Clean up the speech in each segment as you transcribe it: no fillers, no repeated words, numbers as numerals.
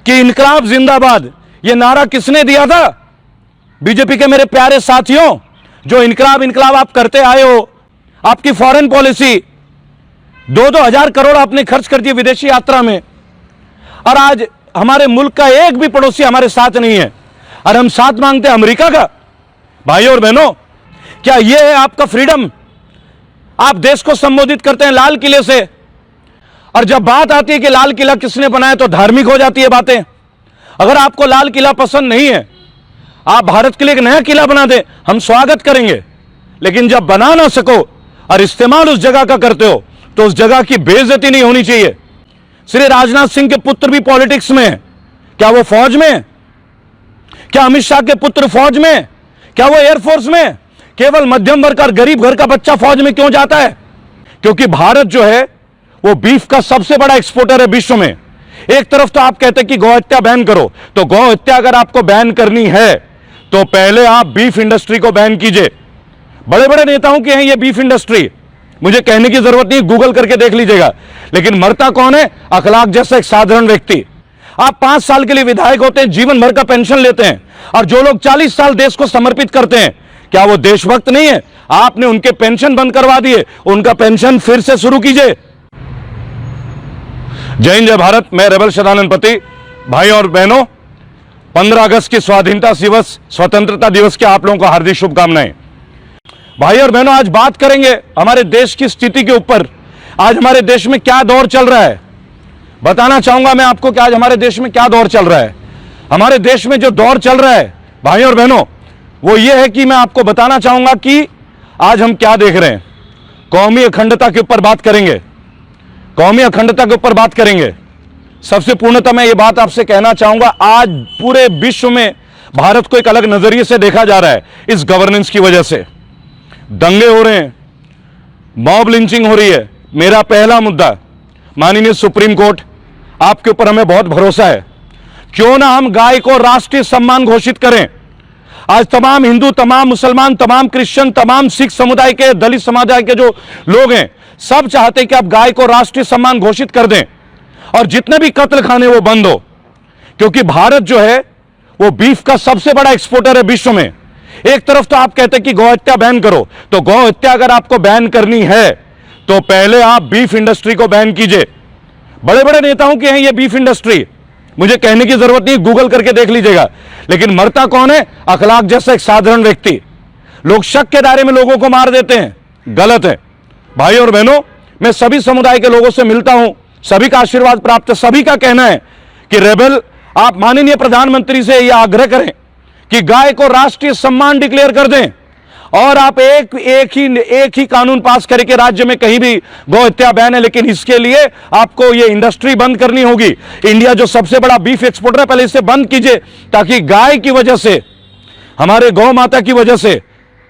कि इनकलाब जिंदाबाद ये नारा किसने दिया था? बीजेपी के मेरे प्यारे साथियों, जो इनकलाब इनकलाब आप करते आए हो, आपकी फॉरेन पॉलिसी 2-2 हजार करोड़ आपने खर्च कर दिए विदेशी यात्रा में, और आज हमारे मुल्क का एक भी पड़ोसी हमारे साथ नहीं है और हम साथ मांगते हैं अमेरिका का। भाइयों और बहनों, क्या यह है आपका फ्रीडम? आप देश को संबोधित करते हैं लाल किले से, और जब बात आती है कि लाल किला किसने बनाया तो धार्मिक हो जाती है बातें। अगर आपको लाल किला पसंद नहीं है, आप भारत के लिए एक नया किला बना दें, हम स्वागत करेंगे। लेकिन जब बना ना सको और इस्तेमाल उस जगह का करते हो तो उस जगह की बेइज्जती नहीं होनी चाहिए। श्री राजनाथ सिंह के पुत्र भी पॉलिटिक्स में हैं, क्या वो फौज में? क्या अमित शाह के पुत्र फौज में? क्या वो एयरफोर्स में? केवल मध्यम वर्ग और गरीब घर का बच्चा फौज में क्यों जाता है? क्योंकि भारत जो है वो बीफ का सबसे बड़ा एक्सपोर्टर है विश्व में। एक तरफ तो आप कहते हैं कि गौ हत्या बैन करो, तो गौ हत्या अगर आपको बैन करनी है तो पहले आप बीफ इंडस्ट्री को बैन कीजिए। बड़े बड़े नेताओं की है ये बीफ इंडस्ट्री, मुझे कहने की जरूरत नहीं, गूगल करके देख लीजिएगा। लेकिन मरता कौन है? अखलाक जैसा एक साधारण व्यक्ति। आप 5 साल के लिए विधायक होते हैं, जीवन भर का पेंशन लेते हैं, और जो लोग 40 साल देश को समर्पित करते हैं, क्या वो देशभक्त नहीं है? आपने उनके पेंशन बंद करवा दिए, उनका पेंशन फिर से शुरू कीजिए। जय हिंद, जय भारत। मैं रेबल सदानंद पति। भाई और बहनों, 15 अगस्त की स्वाधीनता दिवस, स्वतंत्रता दिवस की आप लोगों को हार्दिक शुभकामनाएं। भाई और बहनों, आज बात करेंगे हमारे देश की स्थिति के ऊपर। आज हमारे देश में क्या दौर चल रहा है, बताना चाहूंगा मैं आपको कि आज हमारे देश में क्या दौर चल रहा है। हमारे देश में जो दौर चल रहा है भाई और बहनों, वो ये है कि मैं आपको बताना चाहूंगा कि आज हम क्या देख रहे हैं। कौमी अखंडता के ऊपर बात करेंगे, कौमी अखंडता के ऊपर बात करेंगे। सबसे पूर्णतः मैं ये बात आपसे कहना चाहूंगा, आज पूरे विश्व में भारत को एक अलग नजरिए से देखा जा रहा है। इस गवर्नेंस की वजह से दंगे हो रहे हैं, मॉब लिंचिंग हो रही है। मेरा पहला मुद्दा, माननीय सुप्रीम कोर्ट, आपके ऊपर हमें बहुत भरोसा है, क्यों ना हम गाय को राष्ट्रीय सम्मान घोषित करें। आज तमाम हिंदू, तमाम मुसलमान, तमाम क्रिश्चियन, तमाम सिख समुदाय के, दलित समुदाय के जो लोग हैं, सब चाहते हैं कि आप गाय को राष्ट्रीय सम्मान घोषित कर दें और जितने भी कत्ल खाने वो बंद हो। क्योंकि भारत जो है वो बीफ का सबसे बड़ा एक्सपोर्टर है विश्व में। एक तरफ तो आप कहते हैं कि गौ हत्या बैन करो, तो गौ हत्या अगर आपको बैन करनी है तो पहले आप बीफ इंडस्ट्री को बैन कीजिए। बड़े बड़े नेताओं की है ये बीफ इंडस्ट्री, मुझे कहने की जरूरत नहीं, गूगल करके देख लीजिएगा। लेकिन मरता कौन है? अखलाक जैसा एक साधारण व्यक्ति। लोग शक के दायरे में लोगों को मार देते हैं, गलत है। भाई और बहनों, मैं सभी समुदाय के लोगों से मिलता हूं, सभी का आशीर्वाद प्राप्त है। सभी का कहना है कि रेबल, आप माननीय प्रधानमंत्री से यह आग्रह करें कि गाय को राष्ट्रीय सम्मान डिक्लेयर कर दें और आप एक ही कानून पास करें कि राज्य में कहीं भी गौ हत्या बैन है। लेकिन इसके लिए आपको यह इंडस्ट्री बंद करनी होगी। इंडिया जो सबसे बड़ा बीफ एक्सपोर्टर है, पहले इसे बंद कीजिए, ताकि गाय की वजह से, हमारे गौ माता की वजह से,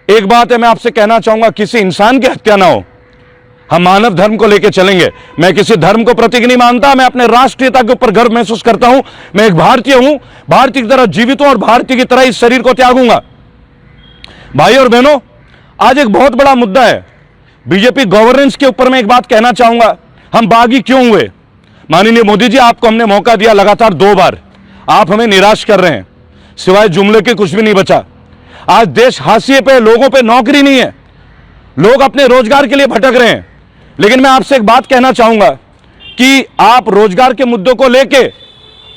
एक बात है मैं आपसे कहना चाहूंगा, किसी इंसान की हत्या ना हो। हम मानव धर्म को लेकर चलेंगे। मैं किसी धर्म को प्रतीक नहीं मानता, मैं अपने राष्ट्रीयता के ऊपर गर्व महसूस करता हूं। मैं एक भारतीय हूं, भारतीय की तरह जीवित हूं और भारतीय की तरह इस शरीर को त्यागूंगा। भाई और बहनों, आज एक बहुत बड़ा मुद्दा है बीजेपी गवर्नेंस के ऊपर। मैं एक बात कहना चाहूंगा, हम बागी क्यों हुए? माननीय मोदी जी, आपको हमने मौका दिया लगातार 2 बार, आप हमें निराश कर रहे हैं, सिवाय जुमले के कुछ भी नहीं बचा। आज देश हाशिए पे, लोगों पे नौकरी नहीं है, लोग अपने रोजगार के लिए भटक रहे हैं। लेकिन मैं आपसे एक बात कहना चाहूंगा कि आप रोजगार के मुद्दों को लेके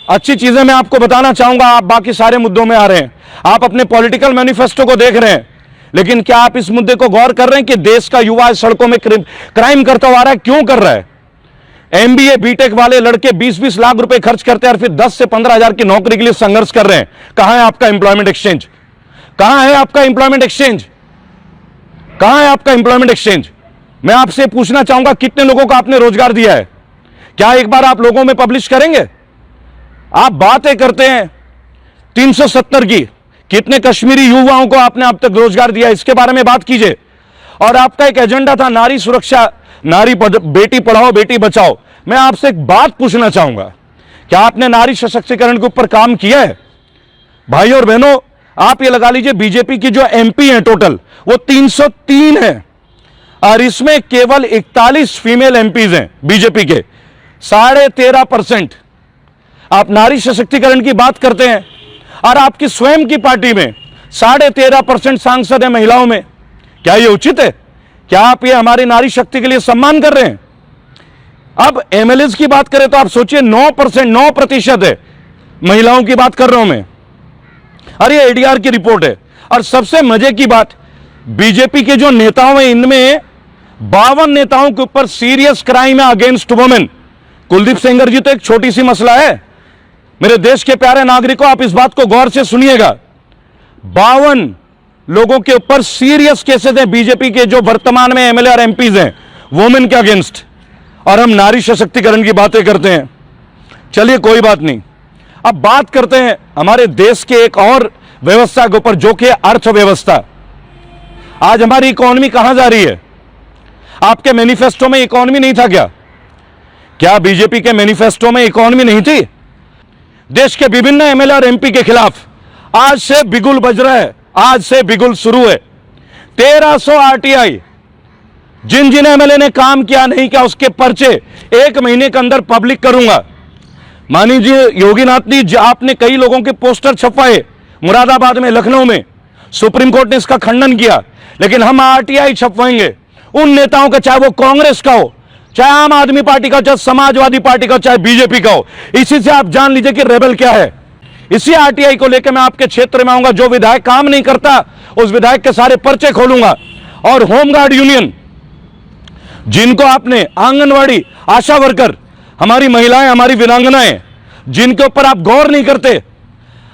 अच्छी चीजें मैं आपको बताना चाहूंगा, आप बाकी सारे मुद्दों में आ रहे हैं, आप अपने पॉलिटिकल मैनिफेस्टो को देख रहे हैं, लेकिन क्या आप इस मुद्दे को गौर कर रहे हैं कि देश का युवा सड़कों में क्राइम करता हुआ आ रहा है? क्यों कर रहा है? एमबीए बीटेक वाले लड़के 20-20 लाख रुपए खर्च करते हैं और फिर 10 से 15 हजार की नौकरी के लिए संघर्ष कर रहे हैं। कहां है आपका एम्प्लॉयमेंट एक्सचेंज? कहां है आपका एम्प्लॉयमेंट एक्सचेंज? कहां है आपका एम्प्लॉयमेंट एक्सचेंज? मैं आपसे पूछना चाहूंगा, कितने लोगों को आपने रोजगार दिया है? क्या एक बार आप लोगों में पब्लिश करेंगे? आप बातें करते हैं 370 की, कितने कश्मीरी युवाओं को आपने अब तक रोजगार दिया, इसके बारे में बात कीजिए। और आपका एक एजेंडा था नारी सुरक्षा, बेटी पढ़ाओ बेटी बचाओ। मैं आपसे एक बात पूछना चाहूंगा, क्या आपने नारी सशक्तिकरण के ऊपर काम किया है? भाई और बहनों, आप ये लगा लीजिए, बीजेपी की जो एमपी हैं टोटल वो 303 है और इसमें केवल 41 फीमेल एमपीज हैं बीजेपी के, 13.5%। आप नारी सशक्तिकरण की बात करते हैं और आपकी स्वयं की पार्टी में 13.5% सांसद है महिलाओं में। क्या यह उचित है? क्या आप ये हमारी नारी शक्ति के लिए सम्मान कर रहे हैं? अब एमएलए की बात करें तो आप सोचिए 9% है, महिलाओं की बात कर रहा हूं मैं। अरे ये एडीआर की रिपोर्ट है। और सबसे मजे की बात, बीजेपी के जो नेताओं हैं इनमें 52 नेताओं के ऊपर सीरियस क्राइम है अगेंस्ट वुमेन। कुलदीप सेंगर जी तो एक छोटी सी मसला है। मेरे देश के प्यारे नागरिकों, आप इस बात को गौर से सुनिएगा, 52 लोगों के ऊपर सीरियस केसेस हैं बीजेपी के जो वर्तमान में एमएलए और एमपीज हैं वुमेन के अगेंस्ट, और हम नारी सशक्तिकरण की बातें करते हैं। चलिए कोई बात नहीं, अब बात करते हैं हमारे देश के एक और व्यवस्था के ऊपर जो कि अर्थव्यवस्था। आज हमारी इकोनॉमी कहां जा रही है? आपके मैनिफेस्टो में इकोनॉमी नहीं था क्या? क्या बीजेपी के मैनिफेस्टो में इकोनॉमी नहीं थी? देश के विभिन्न एमएलए और एमपी के खिलाफ आज से बिगुल बज रहा है, आज से बिगुल शुरू है। 1300 आरटीआई, जिन जिन एमएलए ने काम किया नहीं किया उसके पर्चे 1 महीने के अंदर पब्लिक करूंगा। माननीय योगीनाथ जी, आपने कई लोगों के पोस्टर छपवाए मुरादाबाद में, लखनऊ में, सुप्रीम कोर्ट ने इसका खंडन किया, लेकिन हम आरटीआई छपवाएंगे उन नेताओं का, चाहे वो कांग्रेस का हो, चाहे आम आदमी पार्टी का, चाहे समाजवादी पार्टी का, चाहे बीजेपी का हो। इसी से आप जान लीजिए कि रेबल क्या है। इसी आरटीआई को लेकर मैं आपके क्षेत्र में आऊंगा। जो विधायक काम नहीं करता उस विधायक के सारे पर्चे खोलूंगा। और होमगार्ड यूनियन, जिनको आपने, आंगनवाड़ी, आशा वर्कर, हमारी महिलाएं, हमारी वीरांगनाएं, जिनके ऊपर आप गौर नहीं करते,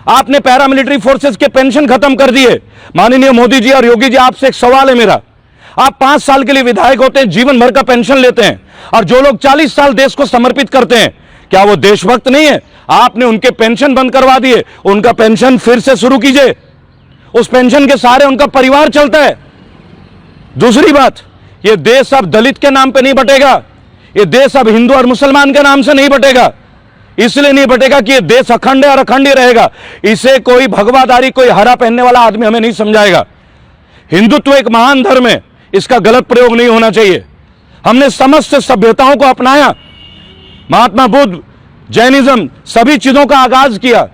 आपने पैरामिलिट्री फोर्सेस के पेंशन खत्म कर दिए। माननीय मोदी जी और योगी जी, आपसे एक सवाल है मेरा, आप 5 साल के लिए विधायक होते हैं, जीवन भर का पेंशन लेते हैं, और जो लोग 40 साल देश को समर्पित करते हैं, क्या वो देशभक्त नहीं है? आपने उनके पेंशन बंद करवा दिए, उनका पेंशन फिर से शुरू कीजिए। उस पेंशन के सहारे उनका परिवार चलता है। दूसरी बात, ये देश अब दलित के नाम पे नहीं बटेगा, ये देश अब हिंदू और मुसलमान के नाम से नहीं बटेगा। इसलिए नहीं बटेगा कि ये देश अखंड है और अखंड ही रहेगा। इसे कोई भगवादारी, कोई हरा पहनने वाला आदमी हमें नहीं समझाएगा। हिंदुत्व एक महान धर्म है, इसका गलत प्रयोग नहीं होना चाहिए। हमने समस्त सभ्यताओं को अपनाया, महात्मा बुद्ध, जैनिज्म, सभी चीजों का आगाज किया।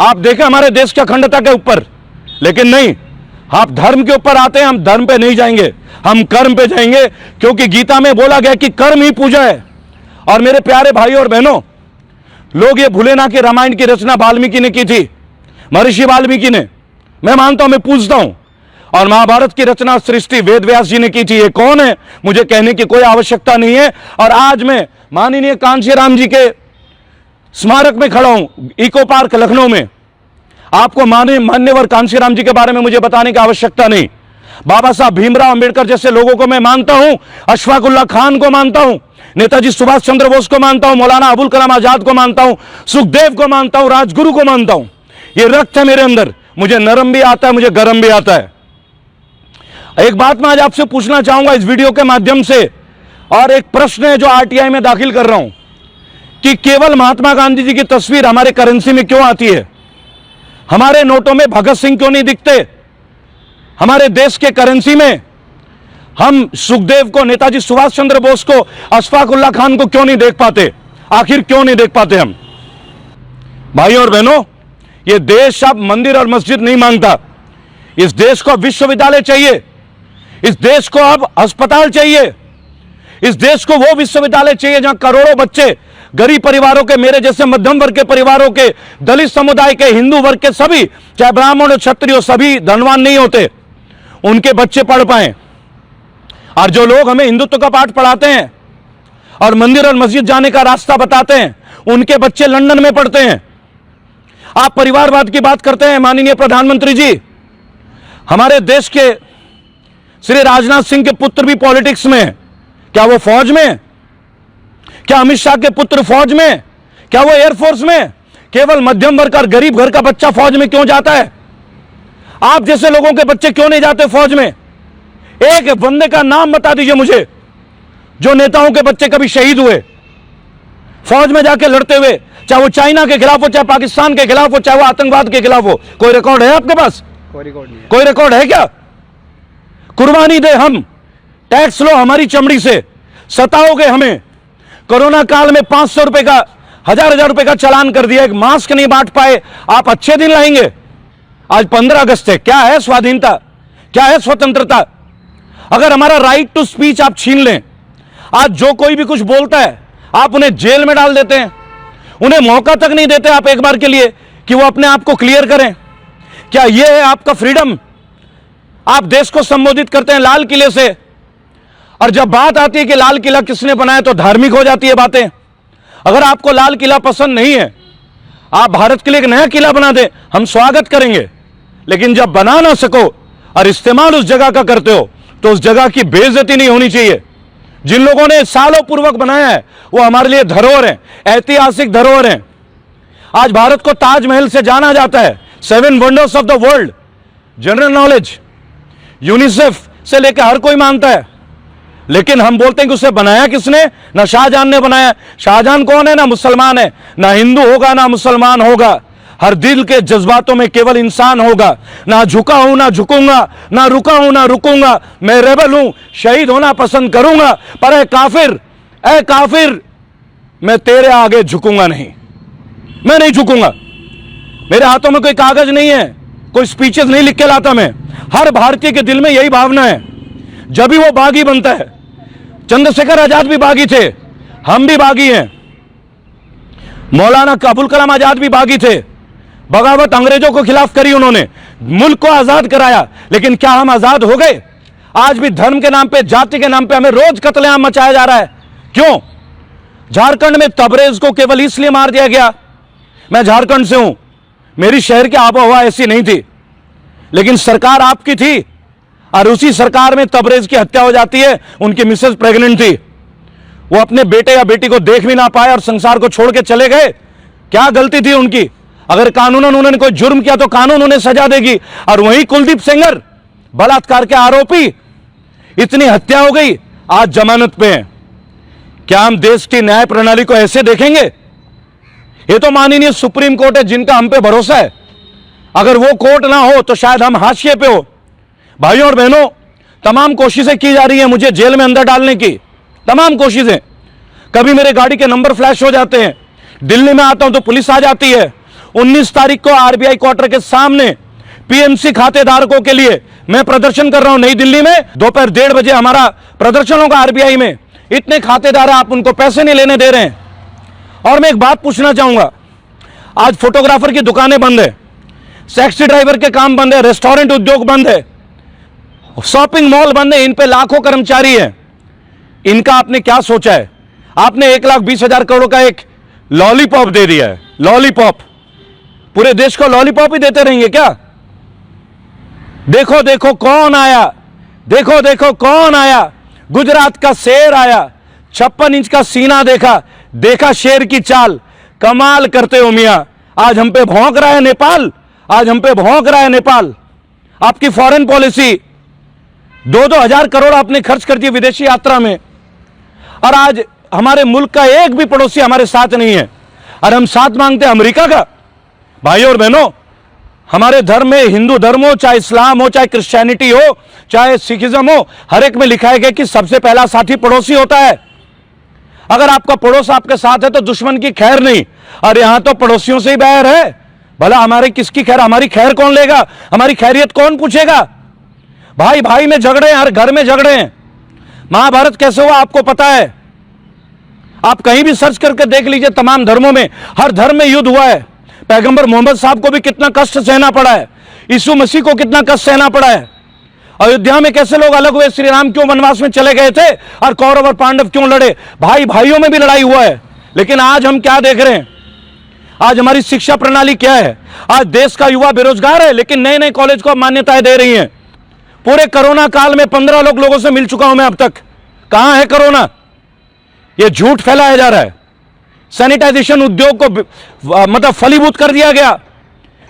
आप देखें हमारे देश की अखंडता के ऊपर, लेकिन नहीं, आप धर्म के ऊपर आते हैं। हम धर्म पे नहीं जाएंगे, हम कर्म पे जाएंगे, क्योंकि गीता में बोला गया कि कर्म ही पूजा है। और मेरे प्यारे भाई और बहनों, लोग ये भूले ना कि रामायण की रचना वाल्मीकि ने की थी, महर्षि वाल्मीकि ने। मैं मानता हूं, मैं पूछता हूं। और महाभारत की रचना सृष्टि वेद व्यास जी ने की थी। ये कौन है मुझे कहने की कोई आवश्यकता नहीं है। और आज मैं माननीय कांशीराम जी के स्मारक में खड़ा हूं, इको पार्क लखनऊ में। आपको मान्यवर कांशीराम जी के बारे में मुझे बताने की आवश्यकता नहीं। बाबा साहब भीमराव अंबेडकर जैसे लोगों को मैं मानता हूं, अशफाक उल्लाह खान को मानता हूं, नेताजी सुभाष चंद्र बोस को मानता हूं, मौलाना अबुल कलाम आजाद को मानता हूं, सुखदेव को मानता हूं, राजगुरु को मानता हूं। ये रक्त है मेरे अंदर, मुझे नरम भी आता है, मुझे गरम भी आता है। एक बात मैं आज आपसे पूछना चाहूंगा इस वीडियो के माध्यम से, और एक प्रश्न है जो आरटीआई में दाखिल कर रहा हूं, कि केवल महात्मा गांधी जी की तस्वीर हमारे करेंसी में क्यों आती है? हमारे नोटों में भगत सिंह क्यों नहीं दिखते? हमारे देश के करेंसी में हम सुखदेव को, नेताजी सुभाष चंद्र बोस को, अशफाक उल्लाह खान को क्यों नहीं देख पाते? आखिर क्यों नहीं देख पाते हम? भाई और बहनों, यह देश अब मंदिर और मस्जिद नहीं मांगता। इस देश को विश्वविद्यालय चाहिए, इस देश को अब अस्पताल चाहिए, इस देश को वो विश्वविद्यालय चाहिए जहां करोड़ों बच्चे, गरीब परिवारों के, मेरे जैसे मध्यम वर्ग के परिवारों के, दलित समुदाय के, हिंदू वर्ग के, सभी, चाहे ब्राह्मण और क्षत्रिय, सभी धनवान नहीं होते, उनके बच्चे पढ़ पाए। और जो लोग हमें हिंदुत्व का पाठ पढ़ाते हैं और मंदिर और मस्जिद जाने का रास्ता बताते हैं, उनके बच्चे लंदन में पढ़ते हैं। आप परिवारवाद की बात करते हैं, माननीय प्रधानमंत्री जी, हमारे देश के श्री राजनाथ सिंह के पुत्र भी पॉलिटिक्स में हैं। क्या वो फौज में? क्या अमित शाह के पुत्र फौज में? क्या वो एयरफोर्स में? केवल मध्यम वर्ग और गरीब घर का बच्चा फौज में क्यों जाता है? आप जैसे लोगों के बच्चे क्यों नहीं जाते फौज में? एक बंदे का नाम बता दीजिए मुझे जो नेताओं के बच्चे कभी शहीद हुए फौज में जाके लड़ते हुए, चाहे वो चाइना के खिलाफ हो, चाहे पाकिस्तान के खिलाफ हो, चाहे वो आतंकवाद के खिलाफ हो। कोई रिकॉर्ड है आपके पास? कोई रिकॉर्ड नहीं है। कोई रिकॉर्ड है क्या? कुर्बानी दे हम, टैक्स लो हमारी चमड़ी से, सताओगे हमें। कोरोना काल में 500 रुपए का हजार हजार रुपए का चालान कर दिया, एक मास्क नहीं बांट पाए, आप अच्छे दिन लाएंगे? आज 15 अगस्त है, क्या है स्वाधीनता, क्या है स्वतंत्रता? अगर हमारा राइट टू स्पीच आप छीन लें, आज जो कोई भी कुछ बोलता है आप उन्हें जेल में डाल देते हैं, उन्हें मौका तक नहीं देते आप एक बार के लिए कि वो अपने आप को क्लियर करें। क्या यह है आपका फ्रीडम? आप देश को संबोधित करते हैं लाल किले से, और जब बात आती है कि लाल किला किसने बनाया तो धार्मिक हो जाती है बातें। अगर आपको लाल किला पसंद नहीं है, आप भारत के लिए एक नया किला बना दें, हम स्वागत करेंगे। लेकिन जब बना ना सको और इस्तेमाल उस जगह का करते हो तो उस जगह की बेइज्जती नहीं होनी चाहिए। जिन लोगों ने सालों पूर्वक बनाया है वो हमारे लिए धरोहर है, ऐतिहासिक धरोहर है। आज भारत को ताजमहल से जाना जाता है, 7 wonders of the world, general knowledge, UNICEF से लेकर हर कोई मानता है। लेकिन हम बोलते हैं कि उसे बनाया किसने? ना शाहजहां ने बनाया। शाहजहां कौन है? ना मुसलमान है, ना हिंदू होगा ना मुसलमान होगा, हर दिल के जज्बातों में केवल इंसान होगा। ना झुका हूं ना झुकूंगा, ना रुका हूं ना रुकूंगा, मैं रेबल हूं, शहीद होना पसंद करूंगा, पर ए काफिर मैं तेरे आगे झुकूंगा नहीं, मैं नहीं झुकूंगा। मेरे हाथों में कोई कागज नहीं है, कोई स्पीचेस नहीं लिख के लाता मैं। हर भारतीय के दिल में यही भावना है, जब भी वो बागी बनता है। चंद्रशेखर आजाद भी बागी थे, हम भी बागी हैं, मौलाना अबुल कलाम आजाद भी बागी थे। बगावत अंग्रेजों को खिलाफ करी उन्होंने, मुल्क को आजाद कराया। लेकिन क्या हम आजाद हो गए? आज भी धर्म के नाम पे, जाति के नाम पे हमें रोज कत्लेआम मचाया जा रहा है। क्यों? झारखंड में तबरेज को केवल इसलिए मार दिया गया। मैं झारखंड से हूं, मेरी शहर की आबोहवा ऐसी नहीं थी, लेकिन सरकार आपकी थी और उसी सरकार में तबरेज की हत्या हो जाती है। उनकी मिसेज प्रेग्नेंट थी, वो अपने बेटे या बेटी को देख भी ना पाए और संसार को छोड़ के चले गए। क्या गलती थी उनकी? अगर कानूनन उन्होंने कोई जुर्म किया तो कानून उन्हें सजा देगी। और वहीं कुलदीप सेंगर, बलात्कार के आरोपी, इतनी हत्या हो गई, आज जमानत पे हैं। क्या हम देश की न्याय प्रणाली को ऐसे देखेंगे? ये तो माननीय सुप्रीम कोर्ट है जिनका हम पे भरोसा है। अगर वो कोर्ट ना हो तो शायद हम हाशिए पे हो। भाइयों और बहनों, तमाम कोशिशें की जा रही हैं मुझे जेल में अंदर डालने की, तमाम कोशिशें। कभी मेरे गाड़ी के नंबर फ्लैश हो जाते हैं, दिल्ली में आता हूं तो पुलिस आ जाती है। 19 तारीख को आरबीआई क्वार्टर के सामने पीएमसी खातेधारकों के लिए मैं प्रदर्शन कर रहा हूं नई दिल्ली में। दोपहर 1:30 बजे हमारा प्रदर्शन होगा आरबीआई में। इतने खातेदार, आप उनको पैसे नहीं लेने दे रहे हैं। और मैं एक बात पूछना चाहूंगा, आज फोटोग्राफर की दुकानें बंद है, टैक्सी ड्राइवर के काम बंद है, रेस्टोरेंट उद्योग बंद है, शॉपिंग मॉल बंद है, इन पे लाखों कर्मचारी हैं। इनका आपने क्या सोचा है? आपने 1,20,000 करोड़ का एक लॉलीपॉप दे दिया है। लॉलीपॉप, पूरे देश को लॉलीपॉप ही देते रहेंगे क्या? देखो देखो कौन आया, देखो देखो कौन आया, गुजरात का शेर आया, 56 इंच का सीना देखा, देखा शेर की चाल, कमाल करते हो मियां। आज हम पे भौंक रहा है नेपाल, आज हम पे भौंक रहा है नेपाल। आपकी फॉरेन पॉलिसी, 2-2 हजार करोड़ आपने खर्च कर दिए विदेशी यात्रा में, और आज हमारे मुल्क का एक भी पड़ोसी हमारे साथ नहीं है, और हम साथ मांगते हैं अमेरिका का। भाइयों और बहनों, हमारे धर्म में, हिंदू धर्म हो, चाहे इस्लाम हो, चाहे क्रिश्चियनिटी हो, चाहे सिखिज्म हो, हर एक में लिखा है कि सबसे पहला साथी पड़ोसी होता है। अगर आपका पड़ोस आपके साथ है तो दुश्मन की खैर नहीं, और यहां तो पड़ोसियों से ही बैर है। भला हमारे किसकी खैर? हमारी खैर कौन लेगा? हमारी खैरियत कौन पूछेगा? भाई भाई में झगड़े हैं, हर घर में झगड़े हैं। महाभारत कैसे हुआ आपको पता है? आप कहीं भी सर्च करके देख लीजिए, तमाम धर्मों में, हर धर्म में युद्ध हुआ है। पैगंबर मोहम्मद साहब को भी कितना कष्ट सहना पड़ा है, यीशु मसीह को कितना कष्ट सहना पड़ा है। अयोध्या में कैसे लोग अलग हुए, श्री राम क्यों वनवास में चले गए थे, और कौरव और पांडव क्यों लड़े, भाई भाइयों में भी लड़ाई हुआ है। लेकिन आज हम क्या देख रहे हैं? आज हमारी शिक्षा प्रणाली क्या है? आज देश का युवा बेरोजगार है, लेकिन नए नए कॉलेज को मान्यताएं दे रही हैं। पूरे कोरोना काल में 15 लोगों से मिल चुका हूं मैं अब तक। कहां है कोरोना? यह झूठ फैलाया जा रहा है। सैनिटाइजेशन उद्योग को मतलब फलीभूत कर दिया गया।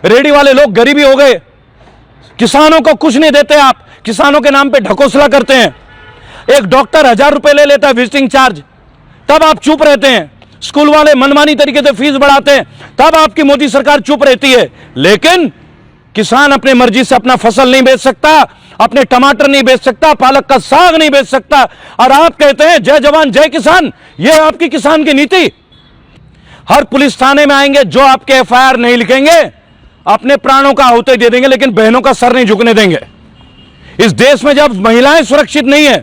रेडी वाले लोग गरीबी हो गए। किसानों को कुछ नहीं देते आप, किसानों के नाम पे ढकोसला करते हैं। एक डॉक्टर 1000 रुपए ले लेता है विजिटिंग चार्ज, तब आप चुप रहते हैं। स्कूल वाले मनमानी तरीके से फीस बढ़ाते हैं, तब आपकी मोदी सरकार चुप रहती है। लेकिन किसान अपनी मर्जी से अपना फसल नहीं बेच सकता, अपने टमाटर नहीं बेच सकता, पालक का साग नहीं बेच सकता, और आप कहते हैं जय जवान जय किसान। यह आपकी किसान की नीति। हर पुलिस थाने में आएंगे, जो आपके एफआईआर नहीं लिखेंगे अपने प्राणों का आहुति दे देंगे, लेकिन बहनों का सर नहीं झुकने देंगे। इस देश में जब महिलाएं सुरक्षित नहीं है,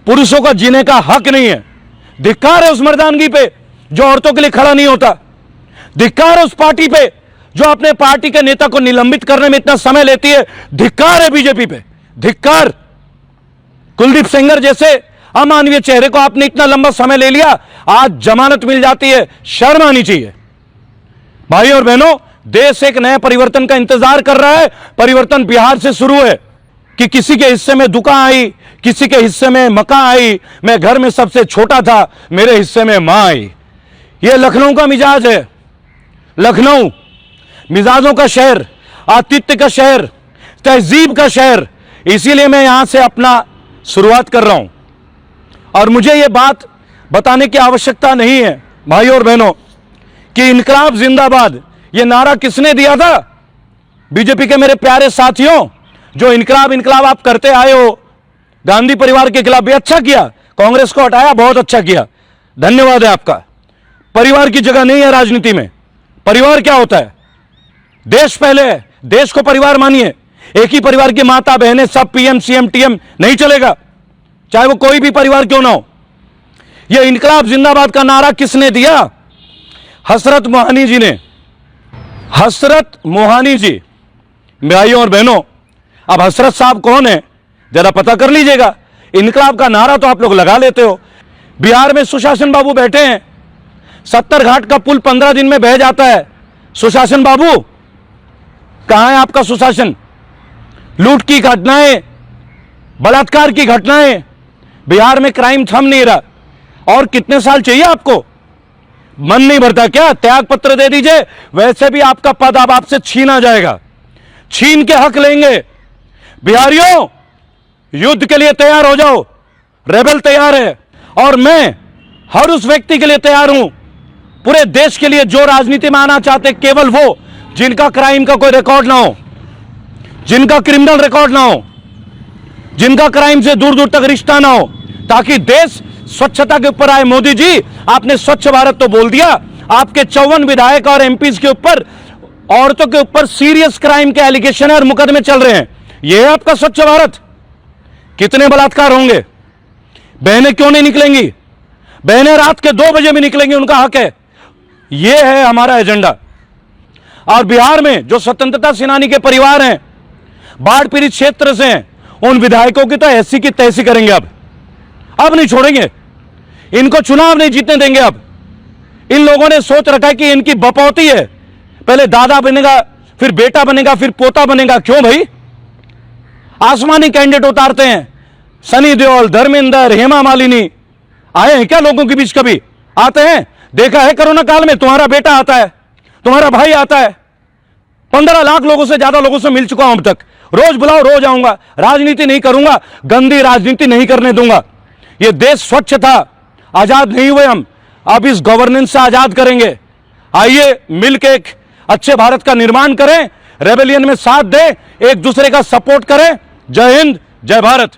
पुरुषों का जीने का हक नहीं है। धिक्कार है उस मर्दानगी पे जो औरतों के लिए खड़ा नहीं होता। धिक्कार है उस पार्टी पे जो अपने पार्टी के नेता को निलंबित करने में इतना समय लेती है। धिक्कार है बीजेपी पे, धिक्कार। कुलदीप सेंगर जैसे अमानवीय चेहरे को आपने इतना लंबा समय ले लिया, आज जमानत मिल जाती है, शर्म आनी चाहिए। भाई और बहनों, देश एक नए परिवर्तन का इंतजार कर रहा है। परिवर्तन बिहार से शुरू है कि किसी के हिस्से में दुकान आई, किसी के हिस्से में मकान आई, मैं घर में सबसे छोटा था, मेरे हिस्से में मां आई। यह लखनऊ का मिजाज है। लखनऊ मिजाजों का शहर, आतिथ्य का शहर, तहजीब का शहर। इसीलिए मैं यहां से अपना शुरुआत कर रहा हूं और मुझे यह बात बताने की आवश्यकता नहीं है भाई और बहनों कि इनकलाब जिंदाबाद यह नारा किसने दिया था। बीजेपी के मेरे प्यारे साथियों, जो इनकलाब इनकलाब आप करते आए हो गांधी परिवार के खिलाफ भी, अच्छा किया। कांग्रेस को हटाया, बहुत अच्छा किया, धन्यवाद है आपका। परिवार की जगह नहीं है राजनीति में। परिवार क्या होता है? देश पहले है, देश को परिवार मानिए। एक ही परिवार की माता बहनें सब पीएम सीएम टीएम नहीं चलेगा, चाहे वो कोई भी परिवार क्यों ना हो। यह इनकलाब जिंदाबाद का नारा किसने दिया? हसरत मोहानी जी ने। हसरत मोहानी जी। भाइयों और बहनों, अब हसरत साहब कौन है जरा पता कर लीजिएगा। इनकलाब का नारा तो आप लोग लगा लेते हो। बिहार में सुशासन बाबू बैठे हैं, 70 घाट का पुल 15 दिन में बह जाता है। सुशासन बाबू कहां है आपका सुशासन? लूट की घटनाएं, बलात्कार की घटनाएं, बिहार में क्राइम थम नहीं रहा। और कितने साल चाहिए आपको? मन नहीं भरता क्या? त्याग पत्र दे दीजिए, वैसे भी आपका पद अब आपसे छीना जाएगा। छीन के हक लेंगे। बिहारियों, युद्ध के लिए तैयार हो जाओ। रेबेल तैयार है और मैं हर उस व्यक्ति के लिए तैयार हूं पूरे देश के लिए जो राजनीति में आना चाहते, केवल वो जिनका क्राइम का कोई रिकॉर्ड ना हो, जिनका क्रिमिनल रिकॉर्ड ना हो, जिनका क्राइम से दूर दूर तक रिश्ता ना हो, ताकि देश स्वच्छता के ऊपर आए। मोदी जी, आपने स्वच्छ भारत तो बोल दिया, आपके 54 विधायक और एमपीज के ऊपर, औरतों के ऊपर सीरियस क्राइम के एलिगेशन और मुकदमे चल रहे हैं। यह है आपका स्वच्छ भारत? कितने बलात्कार होंगे? बहनें क्यों नहीं निकलेंगी? बहनें रात के 2 बजे भी निकलेंगी, उनका हक है। यह है हमारा एजेंडा। और बिहार में जो स्वतंत्रता सेनानी के परिवार हैं, बाढ़ पीड़ित क्षेत्र से हैं, उन विधायकों की तो ऐसी की तैसी करेंगे। अब नहीं छोड़ेंगे, इनको चुनाव नहीं जीतने देंगे। अब इन लोगों ने सोच रखा है कि इनकी बपौती है, पहले दादा बनेगा, फिर बेटा बनेगा, फिर पोता बनेगा। क्यों भाई? आसमानी कैंडिडेट उतारते हैं। सनी देओल, धर्मेंद्र, हेमा मालिनी आए हैं क्या लोगों के बीच? कभी आते हैं? देखा है कोरोना काल में तुम्हारा बेटा आता है, तुम्हारा भाई आता है। 15 लाख लोगों से ज्यादा लोगों से मिल चुका हूं अब तक। रोज बुलाओ, रोज आऊंगा। राजनीति नहीं करूंगा, गंदी राजनीति नहीं करने दूंगा। यह देश स्वच्छ था, आजाद नहीं हुए हम, अब इस गवर्नेंस से आजाद करेंगे। आइए मिलकर एक अच्छे भारत का निर्माण करें, रेबेलियन में साथ दें, एक दूसरे का सपोर्ट करें। जय हिंद, जय भारत।